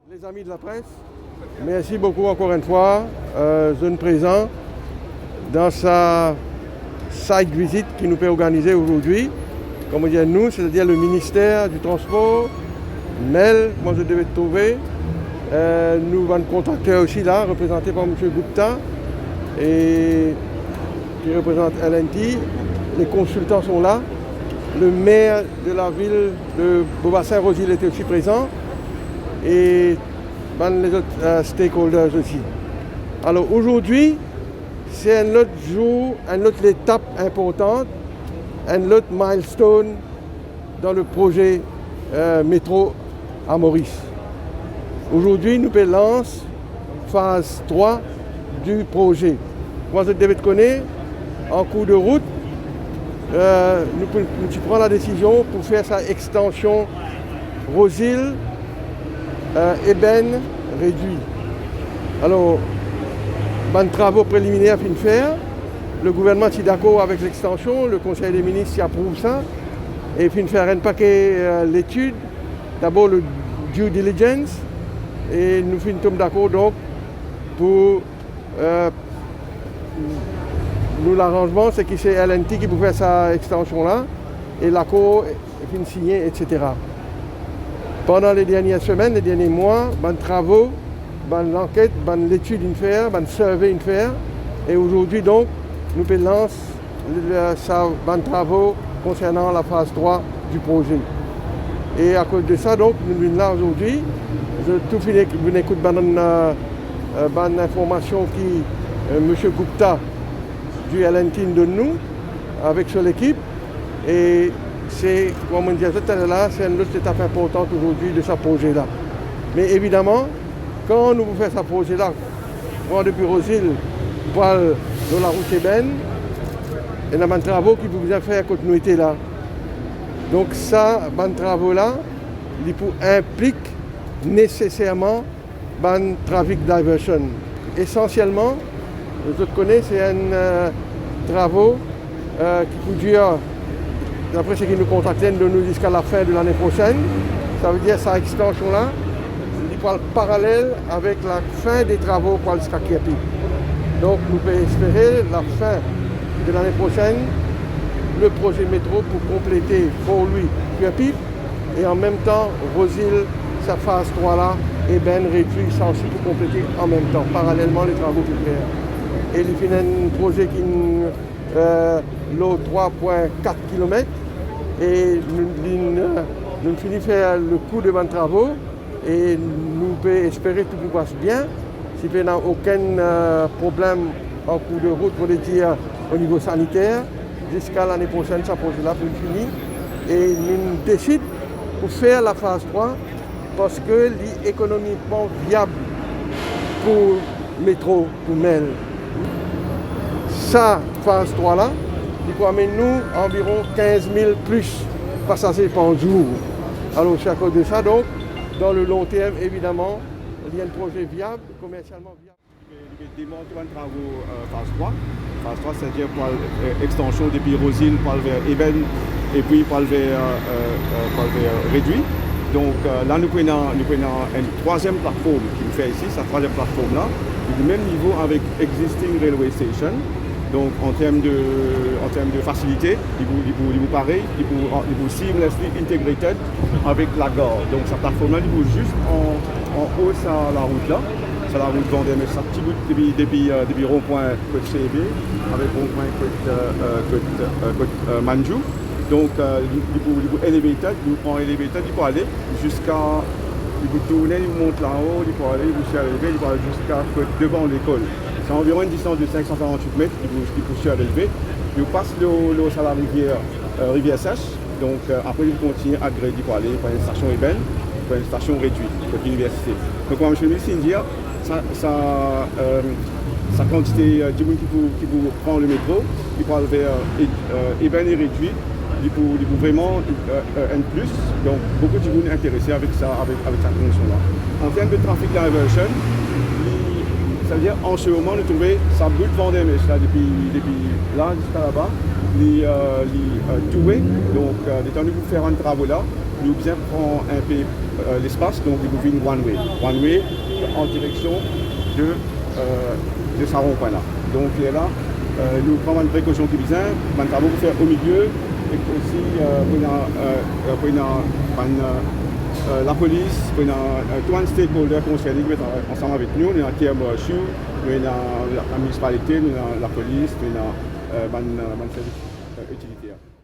Les amis de la presse, merci beaucoup encore une fois. Jeune présent dans sa site visite qui nous peut organiser aujourd'hui. Comme on dit nous, c'est-à-dire le ministère du Transport, Mel, moi je devais trouver. Nous avons contacté aussi là, représenté par M. Gupta, et qui représente LNT. Les consultants sont là. Le maire de la ville de Beaubassin-Rosil était aussi présent. Et les autres stakeholders aussi. Alors aujourd'hui, c'est un autre jour, une autre étape importante, un autre milestone dans le projet métro à Maurice. Aujourd'hui, nous lançons phase 3 du projet. Moi, je devais te connaître, en cours de route, nous prenons la décision pour faire sa extension Rosil, Eben réduit. Alors, les travaux préliminaires finissent faire. Le gouvernement est d'accord avec l'extension, le Conseil des ministres approuve ça. Et finit faire un paquet l'étude. D'abord le due diligence. Et nous finissons d'accord donc pour nous l'arrangement, c'est que c'est LNT qui peut faire sa extension là. Et l'accord est fini signé, etc. Pendant les dernières semaines, les derniers mois, les travaux, l'enquête, l'étude une faire, le survey une faire. Et aujourd'hui donc, nous lançons les travaux concernant la phase 3 du projet. Et à cause de ça, donc, nous sommes là aujourd'hui. Je tout fini, vous écoutez une information qui M. Gupta du LNT donne nous avec son équipe. Et c'est, comme on disait tout à l'heure, c'est une autre étape importante aujourd'hui de ce projet-là. Mais évidemment, quand nous faisons ce projet-là, depuis Rosil, pour dans la route Eben, il y a des travaux qui vous bien faire continuité là. Donc ça, ces travaux-là, ils impliquent nécessairement des traffic diversion. Essentiellement, je connais, c'est un travaux qui peut durer, d'après ce qu'ils nous contactent, de nous jusqu'à la fin de l'année prochaine. Ça veut dire cette extension-là, il parle parallèle avec la fin des travaux pour le Skakiapi. Donc nous pouvons espérer la fin de l'année prochaine, le projet métro pour compléter pour lui Kuapi et en même temps Rosil, sa phase 3 là, et Ben réduit ça aussi pour compléter en même temps, parallèlement les travaux qu'il fait. Et il fait un projet qui l'eau 3,4 km et nous finissons faire le coût de 20 travaux et nous pouvons espérer que tout passe bien. Si il n'y a aucun problème en cours de route, pour le dire au niveau sanitaire, jusqu'à l'année prochaine, ça projet-là pour finir. Et nous décidons pour faire la phase 3 parce que c'est économiquement viable pour métro, pour Mel. Ça, phase 3 là, il peut amener nous environ 15 000 plus passagers par jour. Alors c'est à cause de ça, donc, dans le long terme, évidemment, il y a un projet viable, commercialement viable. Il démontre un travaux phase 3. Phase 3, c'est-à-dire pour l'extension depuis Rosil, pour vers Eben, et puis pour vers réduit. Donc là, nous prenons une troisième plateforme qui nous fait ici, cette troisième plateforme-là, du même niveau avec existing railway station. Donc en termes de facilité, il vous pareil, il vous seamlessly integrated avec la gare. Donc cette plateforme-là, il vous juste en haut sur la route là. C'est la route Vendée, mais ça petit bout depuis rond-point côte CB avec rond-point côte Manjou. Donc il vous elevated, il vous prend elevated, il peut aller jusqu'à, il vous tourner, il vous monte là-haut, il peut aller, il vous surélever, il peut aller jusqu'à devant l'école. C'est environ une distance de 548 mètres, il vous surélever. Il passe l'eau sur la rivière sèche, donc après il continue à Gré, il peut aller pour une station Eben, pour une station réduite, pour l'université. Donc comme je le dis, sa quantité de monde qui vous prend le métro, il peut aller vers Eben et réduit, il peut vraiment un plus. Donc beaucoup de monde intéressés avec cette condition-là. En termes de traffic diversion, c'est-à-dire en ce moment, nous trouvons sa brute Vendée depuis là jusqu'à là-bas, les doués, donc les temps de vous faire un travail là, nous bien prend un peu l'espace, donc nous vient one way en direction de sa rond-point là. Donc là, nous prenons une précaution qui vient, nous avons faire au milieu et aussi pour la police, pour tout un stakeholder concerné qui est ensemble avec nous, nous avons KMRSU, nous avons la municipalité, nous avons la police, nous avons le service utilitaire.